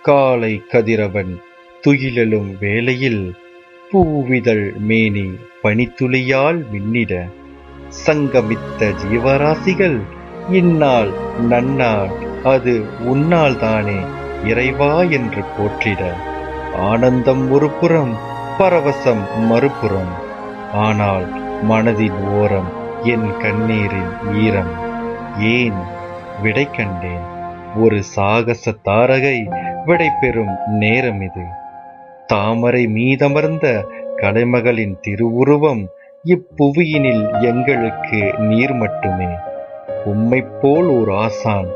காலை கதிரவன் துயிலெழும் வேளையில் பூவிதழ் மேனி பனித்துளியால் மின்னிட சங்கமித்த ஜீவராசிகள் இந்நாள் நன்னாள் அது உன்னால் தானே இறைவா என்று போற்றிட ஆனந்தம் ஒரு புறம், பரவசம் மறுபுறம். ஆனால் மனதின் ஓரம் என் கண்ணீரின் ஈரம். ஏன்? விடை கண்டேன். ஒரு சாகச தாரகை விடை பெறும் நேரம் இது. தாமரை மீதமர்ந்த கலைமகளின் திருவுருவம் இப்புவியினில் எங்களுக்கு நீர் மட்டுமே. உம்மைப் போல் ஒரு ஆசான்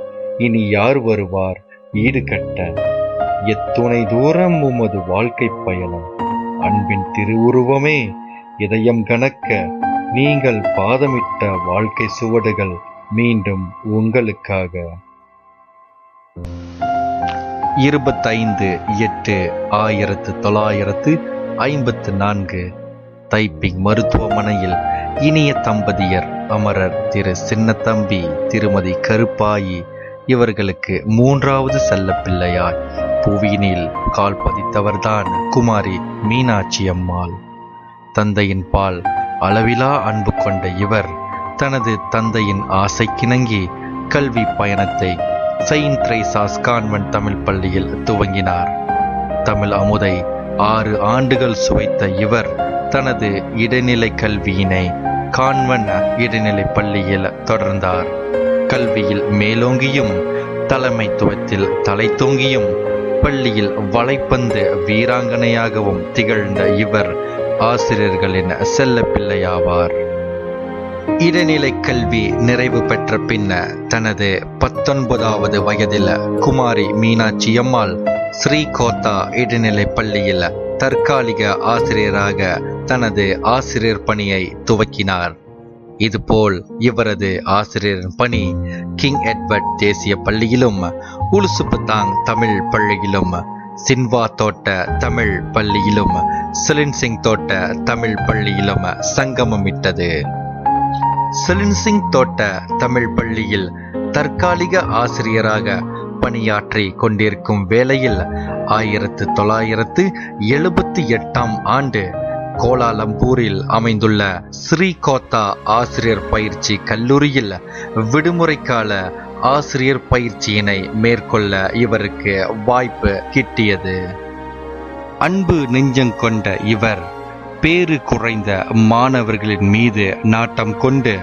இனி யார் வருவார் ஈடுகட்ட? எத்துணை தூரம் உமது வாழ்க்கை பயணம். அன்பின் திருவுருவமே, இதயம் கனக்க நீங்கள் பாதமிட்ட வாழ்க்கை சுவடுகள் மீண்டும் உங்களுக்காக. 25/8/1954 தைப்பிங் மருத்துவமனையில் இனிய தம்பதியர் அமரர் திரு சின்னத்தம்பி, திருமதி கருப்பாயி இவர்களுக்கு 3வது செல்லப்பிள்ளையாய் புவியினில் கால் பதித்தவர்தான் குமாரி மீனாட்சி அம்மாள். தந்தையின் பால் அளவிலா அன்பு கொண்ட இவர் தனது தந்தையின் ஆசைக்கிணங்கி கல்வி பயணத்தை செயின்ட் தெரேசாஸ் கான்வென்ட் தமிழ் பள்ளியில் துவங்கினார். தமிழ் அமுதை 6 ஆண்டுகள் சுவைத்த இவர் தனது இடைநிலை கல்வியினை கான்வென்ட் இடைநிலை பள்ளியில் தொடர்ந்தார். கல்வியில் மேலோங்கியும் தலைமைத்துவத்தில் தலை தூங்கியும் பள்ளியில் வலைப்பந்து வீராங்கனையாகவும் திகழ்ந்த இவர் ஆசிரியர்களின் செல்ல பிள்ளையாவார். இடைநிலை கல்வி நிறைவு பெற்ற பின்னர் தனது 19வது வயதில் குமாரி மீனாட்சி அம்மாள் ஸ்ரீகோத்தா இடைநிலை பள்ளியில் தற்காலிக ஆசிரியராக தனது ஆசிரியர் பணியை துவக்கினார். இதுபோல் இவரது ஆசிரியர் பணி கிங் எட்வர்ட் தேசிய பள்ளியிலும், உலுசுபத்தாங் தமிழ் பள்ளியிலும், சின்வா தோட்ட தமிழ் பள்ளியிலும், செலின்சிங் தோட்ட தமிழ் பள்ளியிலும் சங்கமமிட்டது. செலின்சிங் தோட்ட தமிழ் பள்ளியில் தற்காலிக ஆசிரியராக பணியாற்றி கொண்டிருக்கும் வேளையில் 1978ஆம் ஆண்டு கோலாலம்பூரில் அமைந்துள்ள ஸ்ரீகோத்தா ஆசிரியர் பயிற்சி கல்லூரியில் விடுமுறை கால ஆசிரியர் பயிற்சியினை மேற்கொள்ள இவருக்கு வாய்ப்பு கிட்டியது. அன்பு நெஞ்சம் கொண்ட இவர் பேறு குறைந்த மாணவர்களின் மீது நாட்டம் கொண்டு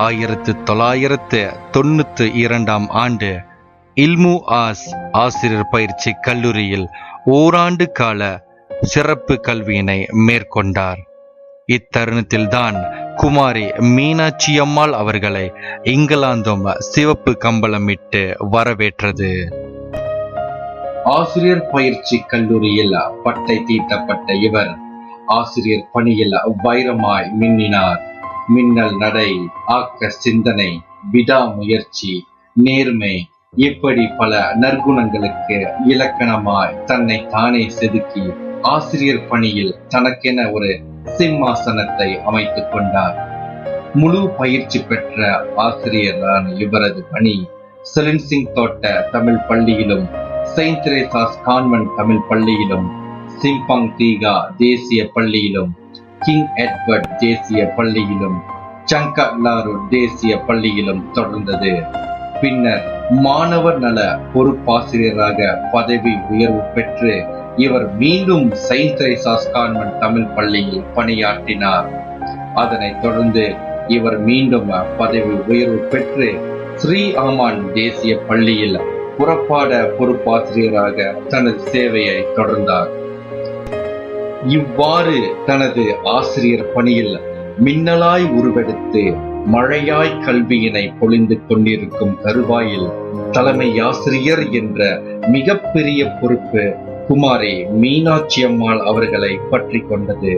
1992ஆம் ஆண்டு இல்மு ஆசிரியர் பயிற்சி கல்லூரியில் ஓராண்டு கால சிறப்பு கல்வியினை மேற்கொண்டார். இத்தருணத்தில்தான் குமாரி மீனாட்சி அம்மாள் அவர்களை இங்கிலாந்தும் சிவப்பு கம்பளமிட்டு வரவேற்றது. ஆசிரியர் பயிற்சி கல்லூரியில் பட்டை தீட்டப்பட்ட இவர் ஆசிரியர் பணியில் வைரமாய் மின்னினார். மின்னல் நடை, ஆக்க சிந்தனை, விடாமுயற்சி, நேர்மை இப்படி பல நற்குணங்களுக்கு இலக்கணமாய் தன்னை தானே செதுக்கி ஆசிரியர் பணியில் தனக்கென ஒரு சிம்மாசனத்தை அமைத்துக் கொண்டார். முழு பயிற்சி பெற்ற ஆசிரியரான இவரது பணி செலின்சிங் தோட்ட தமிழ் பள்ளியிலும், செயின்ட் தெரேசாஸ் கான்வென்ட் தமிழ் பள்ளியிலும், சிம்பங் தீகா தேசிய பள்ளியிலும், கிங் எட்வர்ட் தேசிய பள்ளியிலும், சங்கட்லாரு தேசிய பள்ளியிலும் தொடர்ந்தது. பின்னர் மாணவர் நல பொறுப்பாசிரியராக பதவி உயர்வு பெற்று இவர் மீண்டும் செயின்ட் தெரேசாஸ் கான்வென்ட் தமிழ் பள்ளியில் பணியாற்றினார். அதனைத் தொடர்ந்து இவர் மீண்டும் பதவி உயர்வு பெற்று ஸ்ரீ ஆமான் தேசிய பள்ளியில் புறப்பாட பொறுப்பாசிரியராக தனது சேவையை தொடர்ந்தார். இவ்வாறு தனது ஆசிரியர் பணியில் மின்னலாய் உருவெடுத்து மழையாய் கல்வியினை பொழிந்து கொண்டிருக்கும் தருவாயில் தலைமை ஆசிரியர் என்ற மிகப்பெரிய பொறுப்பு குமாரி மீனாட்சி அம்மாள் அவர்களை பற்றி கொண்டது.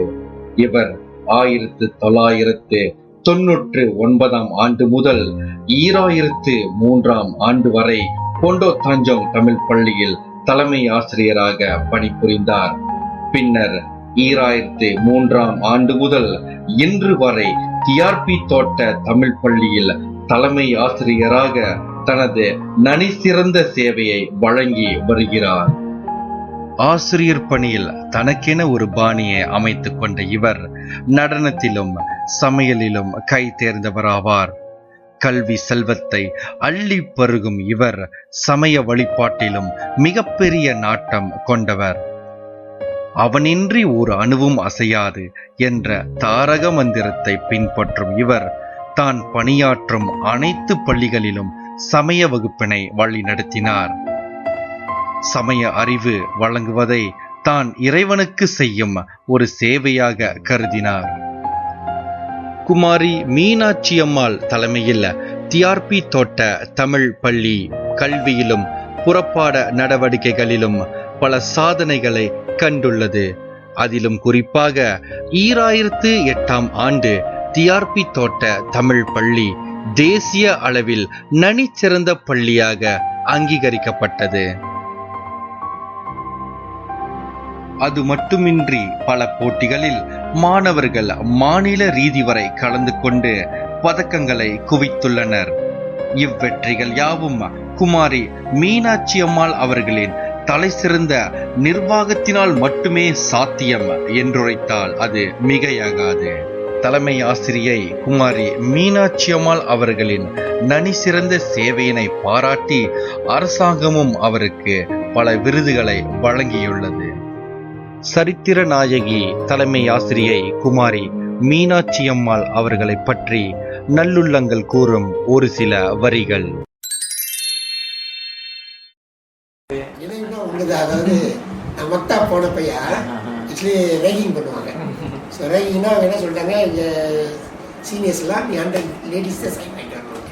இவர் 1999ஆம் ஆண்டு முதல் 2003ஆம் ஆண்டு வரை கொண்டோ தாஞ்சோங் தமிழ் பள்ளியில் தலைமை ஆசிரியராக பணிபுரிந்தார். பின்னர் 2003ஆம் ஆண்டு முதல் இன்று வரை டிஆர்பி தோட்ட தமிழ் பள்ளியில் தலைமை ஆசிரியராக தனது நனி சிறந்த சேவையை வழங்கி வருகிறார். ஆசிரியர் பணியில் தனக்கென ஒரு பாணியை அமைத்துக் கொண்ட இவர் நடனத்திலும் சமையலிலும் கை தேர்ந்தவராவார். கல்வி செல்வத்தை அள்ளி பருகும் இவர் சமய வழிபாட்டிலும் மிகப்பெரிய நாட்டம் கொண்டவர். அவனின்றி ஒரு அணுவும் அசையாது என்ற தாரக மந்திரத்தை பின்பற்றும் இவர் தான் பணியாற்றும் அனைத்து பள்ளிகளிலும் சமய வகுப்பினை வழிநடத்தினார். சமய அறிவு வழங்குவதை தான் இறைவனுக்கு செய்யும் ஒரு சேவையாக கருதினார். குமாரி மீனாட்சி அம்மாள் தலைமையில் டிஆர்பி தோட்ட தமிழ் பள்ளி கல்வியிலும் புறப்பாட நடவடிக்கைகளிலும் பல சாதனைகளை கண்டுள்ளது. அதிலும் குறிப்பாக 2008ஆம் ஆண்டு டிஆர்பி தோட்ட தமிழ் பள்ளி தேசிய அளவில் நனிச்சிறந்த பள்ளியாக அங்கீகரிக்கப்பட்டது. அது மட்டுமின்றி பல போட்டிகளில் மாணவர்கள் மாநில ரீதி வரை கலந்து கொண்டு பதக்கங்களை குவித்துள்ளனர். இவ்வெற்றிகள் யாவும் குமாரி மீனாட்சி அம்மாள் அவர்களின் தலை சிறந்த நிர்வாகத்தினால் மட்டுமே சாத்தியம் என்றுரைத்தால் அது மிகையாகாது. தலைமை ஆசிரியை குமாரி மீனாட்சி அம்மாள் அவர்களின் நனி சிறந்த சேவையினை பாராட்டி அரசாங்கமும் அவருக்கு பல விருதுகளை வழங்கியுள்ளது. சரித்திர நாயகி தலைமை ஆசிரியை குமாரி மீனாட்சி அம்மாள் அவர்களை பற்றி நல்லுள்ளங்கள் கூறும் ஒரு சில வரிகள். அதாவது நான் மொத்தா போன பையா ஆக்சுவலி ரேகிங் பண்ணுவாங்க. ஸோ ரேகிங்னா அவங்க என்ன சொல்லிட்டாங்க, இங்கே சீனியர்ஸ்லாம் நீ 100 லேடிஸ் தான் சைன் பண்ணிட்டு வரணும்.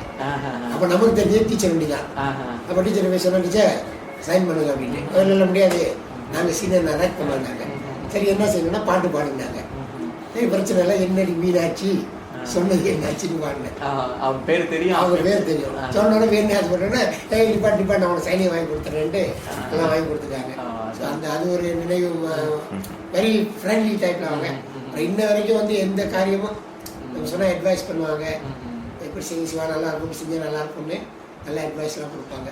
அப்போ நமக்கு தெரிஞ்சது டீச்சர் வண்டி தான். அப்போ டீச்சர் போய் சொன்ன, டீச்சர் சைன் பண்ணுங்க அப்படின்னு. அதில் முடியாது, நாங்கள் சீனியர் நிறைய பண்ணுவாங்க. சரி என்ன செய்யணும்னா பாட்டு பாடுனாங்க. சரி பிரச்சனை இல்லை, என்னடி மீனாட்சி சொன்னது என்னாச்சுன்னு பாடினேன். அவங்க பேர் தெரியும், அவங்க பேர் தெரியும். சொன்னோட வேறு நேரம் போட்டோன்னா டிபார்ட் நான் அவனை சைனியை வாங்கி கொடுத்துறேன்ட்டு எல்லாம் வாங்கி கொடுத்துட்டாங்க. ஸோ அந்த அது ஒரு நினைவு, வெரி ஃப்ரெண்ட்லி டைப்பில் அவங்க. இன்ன வரைக்கும் வந்து எந்த காரியமும் நம்ம சொன்னால் அட்வைஸ் பண்ணுவாங்க. எப்படி சிவா நல்லா இருக்கும், செஞ்சால் நல்லா இருக்கும்னு நல்ல அட்வைஸ்லாம் கொடுப்பாங்க.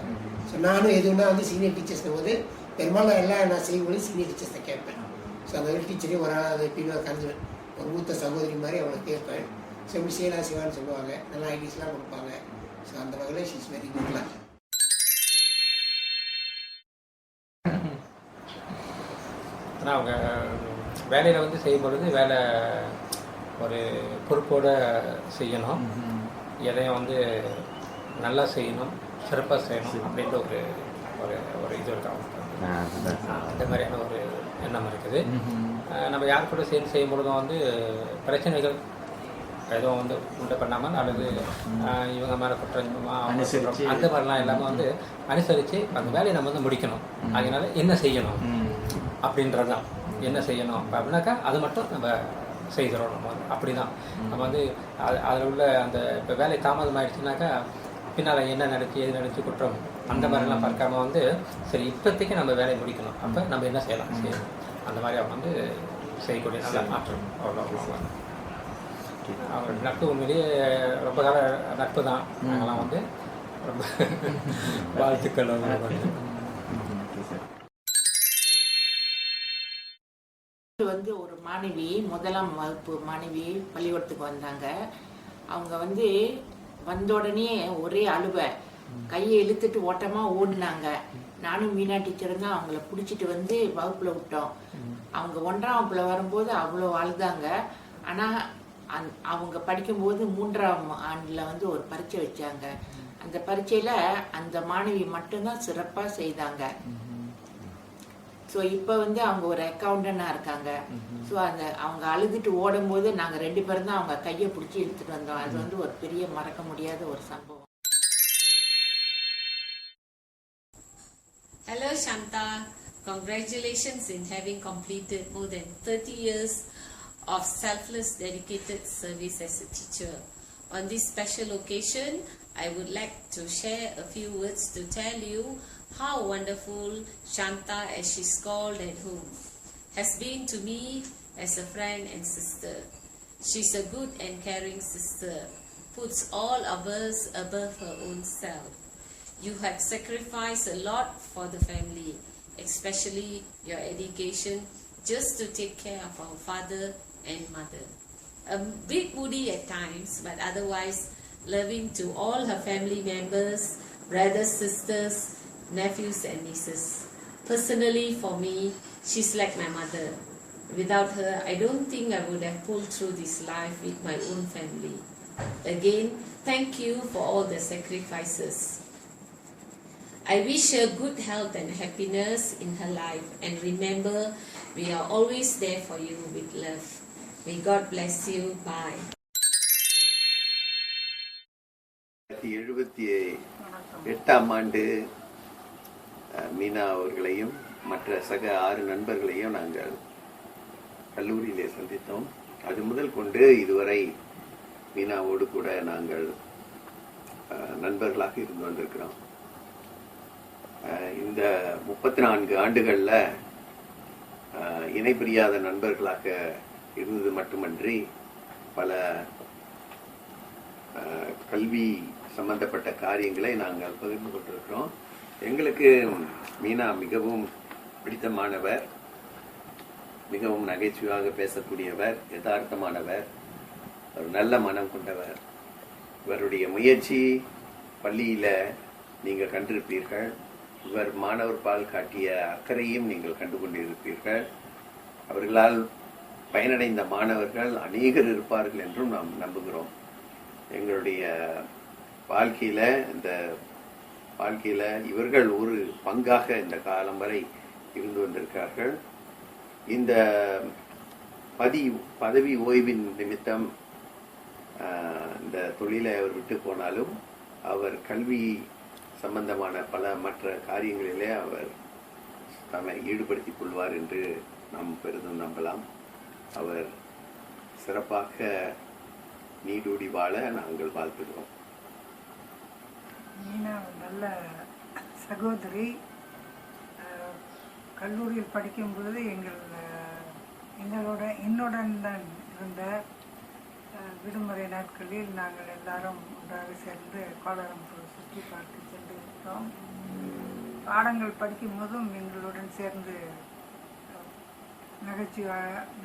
ஸோ நானும் எதுவுன்னா வந்து சீனியர் டீச்சர்ஸ்னும் போது பெரும்பாலும் எல்லாம் நான் செய்யும்போது சீனியர் டீச்சர்ஸ் தான் கேட்பேன். ஸோ அந்த மாதிரி டீச்சரையும் ஒரு ஆள் எப்படின்னு கருதுவேன், ஒரு மூத்த சகோதரி மாதிரி அவளை கேட்பேன். ஸோ எப்படி செய்யலாம் சிவான்னு சொல்லுவாங்க, நல்லா ஐடியாஸ்லாம் கொடுப்பாங்க. ஸோ அந்த வகையில் ஷீ இஸ் வெரி குட்லாம். ஆனால் அவங்க வேலையில் வந்து செய்யும்பொழுது வேலை ஒரு பொறுப்போடு செய்யணும், எதையும் வந்து நல்லா செய்யணும், சிறப்பாக செய்யணும் அப்படின்ற ஒரு ஒரு ஒரு இது இருக்காங்க. அந்த மாதிரியான ஒரு எண்ணம் இருக்குது. நம்ம யார் கூட சேர்ந்து செய்யும் பொழுதும் வந்து பிரச்சனைகள் எதுவும் வந்து உண்டு பண்ணாமல், அல்லது இவங்க மேலே குற்றம் அந்த மாதிரிலாம் எல்லாமே வந்து அனுசரித்து அந்த வேலையை நம்ம வந்து முடிக்கணும். அதனால என்ன செய்யணும் அப்படின்றது தான், என்ன செய்யணும் அப்படின்னாக்கா அது மட்டும் நம்ம செய்கிறோம். நம்ம வந்து அப்படி தான் நம்ம வந்து அதில் உள்ள அந்த இப்போ வேலை தாமதம் ஆகிடுச்சுனாக்கா பின்னால் என்ன நடத்தி எது நடத்தி குற்றம் அந்த மாதிரிலாம் பார்க்காம வந்து சரி இப்போதைக்கு நம்ம வேலையை முடிக்கணும், அப்போ நம்ம என்ன செய்யலாம் செய்யணும், அந்த மாதிரி அவங்க வந்து செய்யக்கூடிய நல்ல மாற்றம் அவ்வளோ. அவரோட நட்பு உண்மையிலேயே ரொம்ப கால நட்பு தான். நாங்களாம் வந்து ரொம்ப வாழ்த்துக்கள். வந்து ஒரு மாணவி, முதலாம் வகுப்பு மாணவி பள்ளிக்கூடத்துக்கு வந்தாங்க. அவங்க வந்து வந்த உடனே ஒரே அழுவை, கையை இழுத்துட்டு ஓட்டமாக ஓடினாங்க. நானும் மீனா டீச்சரும் தான் அவங்கள பிடிச்சிட்டு வந்து வகுப்பில் விட்டோம். அவங்க 1ஆம் வகுப்பில் வரும்போது அவ்வளோ அழுதாங்க. ஆனால் அவங்க படிக்கும்போது 3ஆம் ஆண்டில் வந்து ஒரு பரீட்சை வச்சாங்க. அந்த பரீட்சையில் அந்த மாணவி மட்டும்தான் சிறப்பாக செய்தாங்க. ஸோ இப்போ வந்து அவங்க ஒரு அக்கௌண்டண்டாக இருக்காங்க. ஸோ அந்த அவங்க அழுதுட்டு ஓடும்போது நாங்கள் 2 பேரும் தான் அவங்க கையை பிடிச்சி இழுத்துட்டு வந்தோம். அது வந்து ஒரு பெரிய மறக்க முடியாத ஒரு சம்பவம். Hello Shanta, congratulations in having completed more than 30 years of selfless dedicated service as a teacher. On this special occasion, I would like to share a few words to tell you how wonderful Shanta, as she's called at home, has been to me as a friend and sister. She's a good and caring sister, puts all of us above her own self. You have sacrificed a lot for the family. especially your education, just to take care of our father and mother. A bit moody at times, but otherwise loving to all her family members, brothers, sisters, nephews and nieces. Personally, for me, she's like my mother. Without her, I don't think I would have pulled through this life with my own family. Again, thank you for all the sacrifices. I wish her good health and happiness in her life, and remember, we are always there for you with love. May God bless you. Bye. 1978 ஆண்டு மீனா அவர்களையும் மற்ற சக 6 நண்பர்களையும் நாங்கள் கல்லூரியிலே சந்தித்தோம். அது முதல் கொண்டு இதுவரை மீனாவோடு கூட நாங்கள் நண்பர்களாக இருந்து வந்திருக்கிறோம். இந்த 34 ஆண்டுகளில் இணை பிரியாத நண்பர்களாக இருந்தது மட்டுமன்றி பல கல்வி சம்பந்தப்பட்ட காரியங்களை நாங்கள் பகிர்ந்து கொண்டிருக்கிறோம். எங்களுக்கு மீனா மிகவும் பிடித்தமானவர், மிகவும் நகைச்சுவையாக பேசக்கூடியவர், யதார்த்தமானவர், ஒரு நல்ல மனம் கொண்டவர். இவருடைய முயற்சி பள்ளியில நீங்கள் கண்டிருப்பீர்கள். இவர் மாணவர் பால் காட்டிய அக்கறையும் நீங்கள் கண்டு கொண்டிருப்பீர்கள். அவர்களால் பயனடைந்த மாணவர்கள் அநேகர் இருப்பார்கள் என்றும் நாம் நம்புகிறோம். எங்களுடைய வாழ்க்கையில இவர்கள் ஒரு பங்காக இந்த காலம் வரை இருந்து வந்திருக்கிறார்கள். இந்த பதவி ஓய்வின் நிமித்தம் இந்த தொழிலை அவர் விட்டு போனாலும் அவர் கல்வி சம்பந்தமான பல மற்ற காரியங்களிலே அவர் தம்மை ஈடுபடுத்திக் கொள்வார் என்று நாம் பெரிதும் நம்பலாம். அவர் சிறப்பாக நீடூடி வாழ நாங்கள் வாழ்த்துகிறோம். மீனா நல்ல சகோதரி. கல்லூரியில் படிக்கும்போது என்னுடன் தான் இருந்த விடுமுறை நாட்களில் நாங்கள் எல்லாரும் ஒன்றாக சேர்ந்து கோலாலம்பூர் சுற்றி பார்த்து சென்றிருக்கிறோம். பாடங்கள் படிக்கும் போதும் எங்களுடன் சேர்ந்து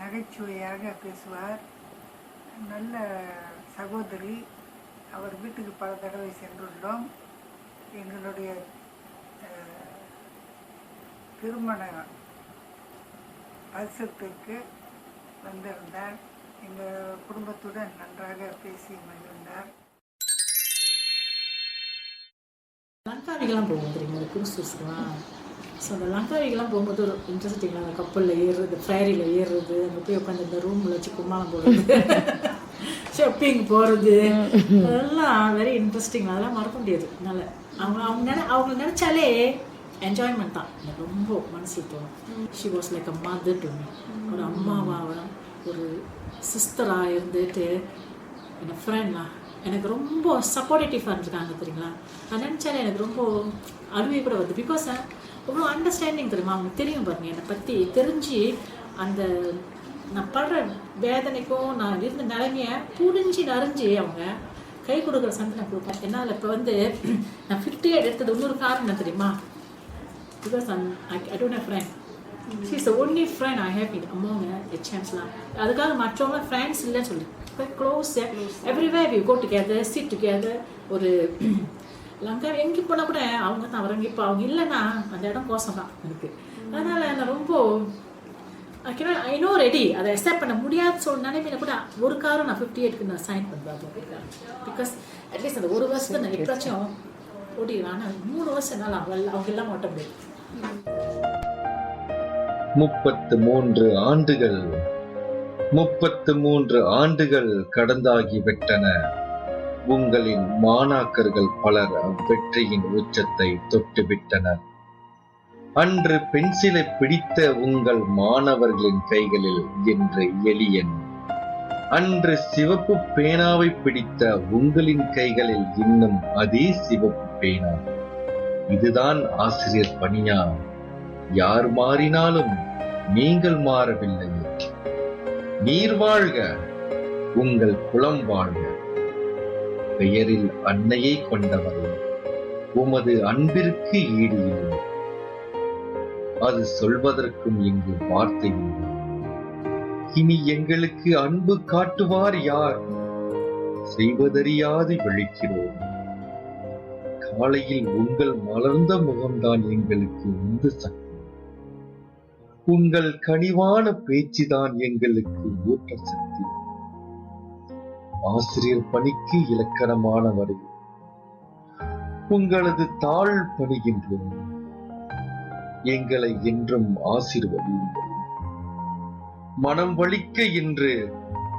நகைச்சுவையாக பேசுவார். நல்ல சகோதரி. அவர் வீட்டுக்கு பல தடவை சென்றுள்ளோம். எங்களுடைய திருமண பரிசத்திற்கு வந்திருந்தார். எங்கள் குடும்பத்துடன் நன்றாக பேசி மகிழ்ந்தார். லங்காவிக்கெல்லாம் போவோம் தெரியுமா, அந்த குரூஸ்லாம். ஸோ அந்த லங்காவிக்கெல்லாம் போகும்போது ஒரு இன்ட்ரெஸ்டிங்காக அந்த கப்பலில் ஏறுறது, ஃபேரியில் ஏறுறது, அங்கே போய் உட்காந்து இந்த ரூமில் வச்சு கும்மாளம் போடுறது, ஷாப்பிங் போகிறது, அதெல்லாம் வெரி இன்ட்ரெஸ்டிங். அதெல்லாம் மறக்க முடியாது. அதனால் அவங்க நினச்சாலே என்ஜாய்மெண்ட் தான். எனக்கு ரொம்ப மனசில் தோணும். She was like a mother to me. ஒரு அம்மாவாக, ஒரு சிஸ்டராக இருந்துட்டு, என் ஃப்ரெண்ட்லாம் எனக்கு ரொம்ப சப்போர்ட்டிவாக இருந்திருக்காங்க தெரியுங்களா. நான் நினச்சாலே எனக்கு ரொம்ப அழுவே கூட வருது. பிகாஸ் அவ்வளோ அண்டர்ஸ்டாண்டிங் தெரியுமா. அவங்க தெரியும் பாருங்க, என்னை பற்றி தெரிஞ்சு அந்த நான் படுற வேதனைக்கும் நான் இருந்த நிலைமையை புரிஞ்சு நறிஞ்சு அவங்க கை கொடுக்குற சந்தை நான் கொடுப்பேன். என்னால் இப்போ நான் 58 எடுத்தது இன்னொரு காரணம் என்ன தெரியுமா? Because I don't have friend. She is the only friend I have among HMsலாம். அதுக்காக மற்றவங்க ஃப்ரெண்ட்ஸ் இல்லைன்னு சொல்லி close. Everywhere we go together, sit together. ஒரு லங்கா எங்கே போனால் கூட அவங்க தான் வராங்க. இப்போ அவங்க இல்லைன்னா அந்த இடம் கோசம் தான் எனக்கு. அதனால் நான் ரொம்ப ஐ நோ ரெடி அதை அக்செப்ட் பண்ண முடியாது சொல்ல நினைப்பின கூட ஒரு காரம் நான் 58க்கு நான் சைன் பண்ணுறேன். பிகாஸ் அட்லீஸ்ட் அந்த ஒரு வருஷத்தை நான் எப்படாச்சும் ஓடிடுவேன். ஆனால் 3 வருஷம் என்னால் அவங்க எல்லாம் ஓட்ட முடியாது. 33 ஆண்டுகள் கடந்தாகிவிட்டன. உங்களின் மாணாக்கர்கள் பலர் வெற்றியின் உச்சத்தை தொட்டுவிட்டனர். அன்று பென்சிலை பிடித்த உங்கள் மாணவர்களின் கைகளில் இன்று எலியன். அன்று சிவப்பு பேனாவை பிடித்த உங்களின் கைகளில் இன்னும் அதே சிவப்பு பேனா. இதுதான் ஆசிரியர் பணியா? யார் மாறினாலும் நீங்கள் மாறவில்லை. நீர் வாழ்க, உங்கள் குலம் வாழ்க. பெயரில் அன்னையை கொண்டவரே, உமது அன்பிற்கு ஈடு இல்லை. அது சொல்வதற்கும் இங்கு வார்த்தை இல்லை. இனி எங்களுக்கு அன்பு காட்டுவார் யார்? செய்வதறியாது விழிக்கிறோம். காலையில் உங்கள் மலர்ந்த முகம்தான் எங்களுக்கு உந்து சக்தி. உங்கள் கனிவான பேச்சுதான் எங்களுக்கு ஊட்ட சக்தி. ஆசிரியர் பணிக்கு இலக்கணமானவரை உங்களது தாழ் பணிகின்றோம். எங்களை என்றும் ஆசீர்வதியுங்கள். மனம் வலிக்க இன்று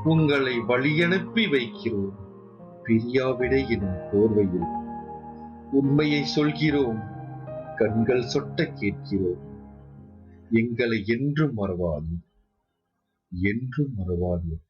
உங்களை வழியனுப்பி வைக்கிறோம். பிரியாவிடை எனும் போர்வையில் உண்மையை சொல்கிறோம். கண்கள் சொட்ட கேட்கிறோம். எங்களை என்றும் மறவாது, என்றும் மறவாது.